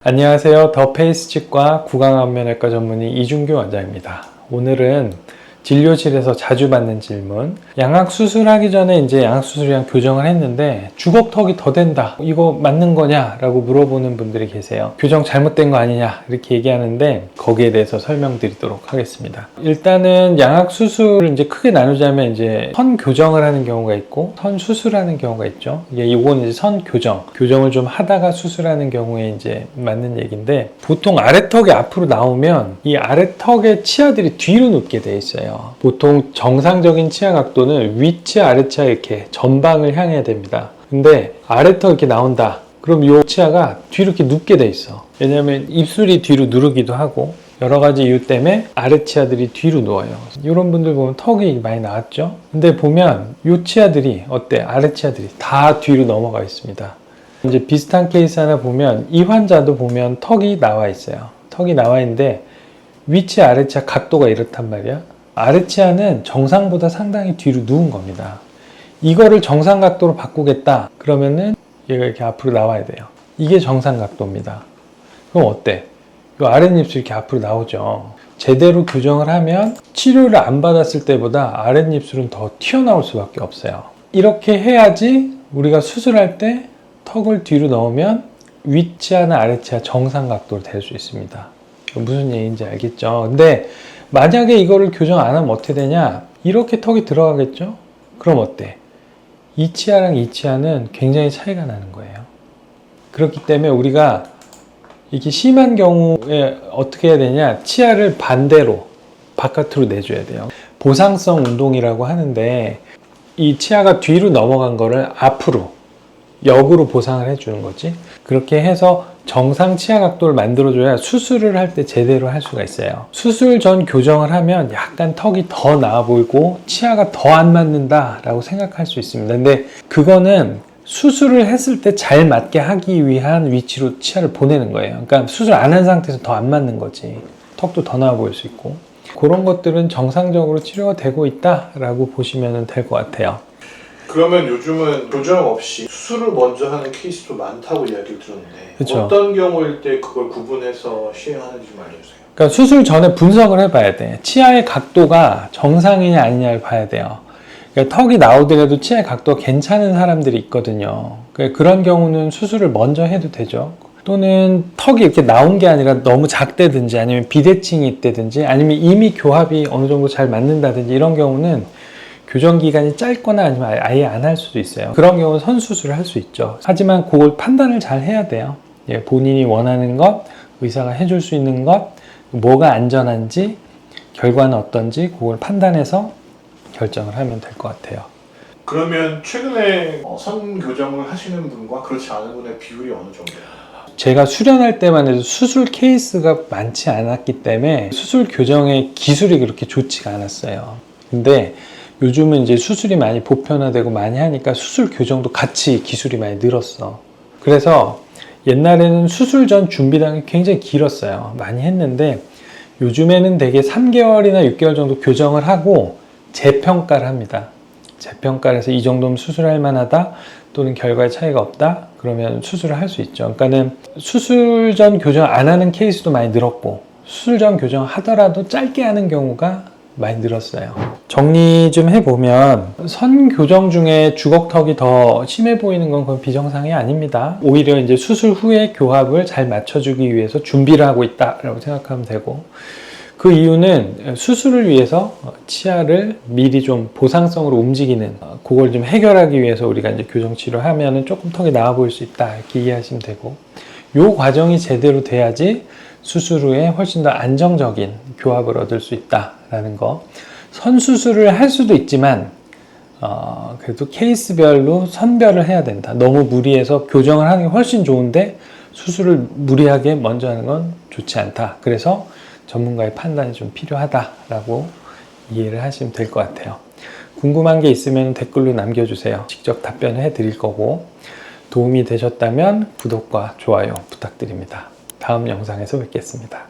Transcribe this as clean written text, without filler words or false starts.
안녕하세요. 더 페이스 치과 구강안면외과 전문의 이준규 원장입니다. 오늘은 진료실에서 자주 받는 질문, 양악 수술하기 전에 이제 양악 수술이랑 교정을 했는데 주걱턱이 더 된다, 이거 맞는 거냐? 라고 물어보는 분들이 계세요. 교정 잘못된 거 아니냐? 이렇게 얘기하는데 거기에 대해서 설명드리도록 하겠습니다. 일단은 양악 수술을 이제 크게 나누자면 이제 선 교정을 하는 경우가 있고 선 수술하는 경우가 있죠. 이건 이제 선 교정을 좀 하다가 수술하는 경우에 이제 맞는 얘기인데, 보통 아래턱이 앞으로 나오면 이 아래턱의 치아들이 뒤로 눕게 돼 있어요. 보통 정상적인 치아 각도는 위치아 아래치아 이렇게 전방을 향해야 됩니다. 근데 아래턱 이렇게 나온다, 그럼 이 치아가 뒤로 이렇게 눕게 돼 있어. 왜냐면 입술이 뒤로 누르기도 하고 여러 가지 이유 때문에 아래치아들이 뒤로 누워요. 이런 분들 보면 턱이 많이 나왔죠. 근데 보면 이 치아들이 어때? 아래치아들이 다 뒤로 넘어가 있습니다. 이제 비슷한 케이스 하나 보면 이 환자도 보면 턱이 나와 있어요. 턱이 나와 있는데 위치아 아래치아 각도가 이렇단 말이야. 아래치아는 정상보다 상당히 뒤로 누운 겁니다. 이거를 정상 각도로 바꾸겠다 그러면은 얘가 이렇게 앞으로 나와야 돼요. 이게 정상 각도입니다. 그럼 어때? 이 아랫입술 이렇게 앞으로 나오죠. 제대로 교정을 하면 치료를 안 받았을 때보다 아랫입술은 더 튀어나올 수밖에 없어요. 이렇게 해야지 우리가 수술할 때 턱을 뒤로 넣으면 위치아나 아래치아 정상 각도로 될 수 있습니다. 무슨 얘기인지 알겠죠? 근데 만약에 이거를 교정 안 하면 어떻게 되냐? 이렇게 턱이 들어가겠죠? 그럼 어때? 이 치아랑 이 치아는 굉장히 차이가 나는 거예요. 그렇기 때문에 우리가 이렇게 심한 경우에 어떻게 해야 되냐? 치아를 반대로 바깥으로 내줘야 돼요. 보상성 운동이라고 하는데 이 치아가 뒤로 넘어간 거를 앞으로 역으로 보상을 해주는 거지. 그렇게 해서 정상 치아 각도를 만들어줘야 수술을 할 때 제대로 할 수가 있어요. 수술 전 교정을 하면 약간 턱이 더 나아 보이고 치아가 더 안 맞는다 라고 생각할 수 있습니다. 근데 그거는 수술을 했을 때 잘 맞게 하기 위한 위치로 치아를 보내는 거예요. 그러니까 수술 안 한 상태에서 더 안 맞는 거지. 턱도 더 나아 보일 수 있고, 그런 것들은 정상적으로 치료가 되고 있다 라고 보시면 될 것 같아요. 그러면 요즘은 교정 없이 수술을 먼저 하는 케이스도 많다고 이야기를 들었는데, 그쵸. 어떤 경우일 때 그걸 구분해서 시행하는지 좀 알려주세요. 그러니까 수술 전에 분석을 해봐야 돼. 치아의 각도가 정상이냐 아니냐를 봐야 돼요. 그러니까 턱이 나오더라도 치아의 각도가 괜찮은 사람들이 있거든요. 그러니까 그런 경우는 수술을 먼저 해도 되죠. 또는 턱이 이렇게 나온 게 아니라 너무 작다든지 아니면 비대칭이 있다든지 아니면 이미 교합이 어느 정도 잘 맞는다든지 이런 경우는 교정 기간이 짧거나 아니면 아예 안 할 수도 있어요. 그런 경우는 선수술을 할 수 있죠. 하지만 그걸 판단을 잘 해야 돼요. 본인이 원하는 것, 의사가 해줄 수 있는 것, 뭐가 안전한지, 결과는 어떤지 그걸 판단해서 결정을 하면 될 것 같아요. 그러면 최근에 선 교정을 하시는 분과 그렇지 않은 분의 비율이 어느 정도예요? 제가 수련할 때만 해도 수술 케이스가 많지 않았기 때문에 수술 교정의 기술이 그렇게 좋지가 않았어요. 근데 요즘은 이제 수술이 많이 보편화되고 많이 하니까 수술 교정도 같이 기술이 많이 늘었어. 그래서 옛날에는 수술 전 준비당이 굉장히 길었어요. 많이 했는데 요즘에는 대개 3개월이나 6개월 정도 교정을 하고 재평가를 합니다. 재평가를 해서 이 정도면 수술할 만하다 또는 결과에 차이가 없다 그러면 수술을 할 수 있죠. 그러니까는 수술 전 교정 안 하는 케이스도 많이 늘었고 수술 전 교정 하더라도 짧게 하는 경우가 많이 늘었어요. 정리 좀 해보면 선 교정 중에 주걱턱이 더 심해 보이는 건 그건 비정상이 아닙니다. 오히려 이제 수술 후에 교합을 잘 맞춰주기 위해서 준비를 하고 있다라고 생각하면 되고, 그 이유는 수술을 위해서 치아를 미리 좀 보상성으로 움직이는 그걸 좀 해결하기 위해서 우리가 이제 교정 치료하면은 조금 턱이 나아 보일 수 있다 이렇게 이해하시면 되고, 요 과정이 제대로 돼야지 수술 후에 훨씬 더 안정적인 교합을 얻을 수 있다라는 거. 선수술을 할 수도 있지만 그래도 케이스별로 선별을 해야 된다. 너무 무리해서 교정을 하는 게 훨씬 좋은데 수술을 무리하게 먼저 하는 건 좋지 않다. 그래서 전문가의 판단이 좀 필요하다라고 이해를 하시면 될 것 같아요. 궁금한 게 있으면 댓글로 남겨주세요. 직접 답변을 해드릴 거고, 도움이 되셨다면 구독과 좋아요 부탁드립니다. 다음 영상에서 뵙겠습니다.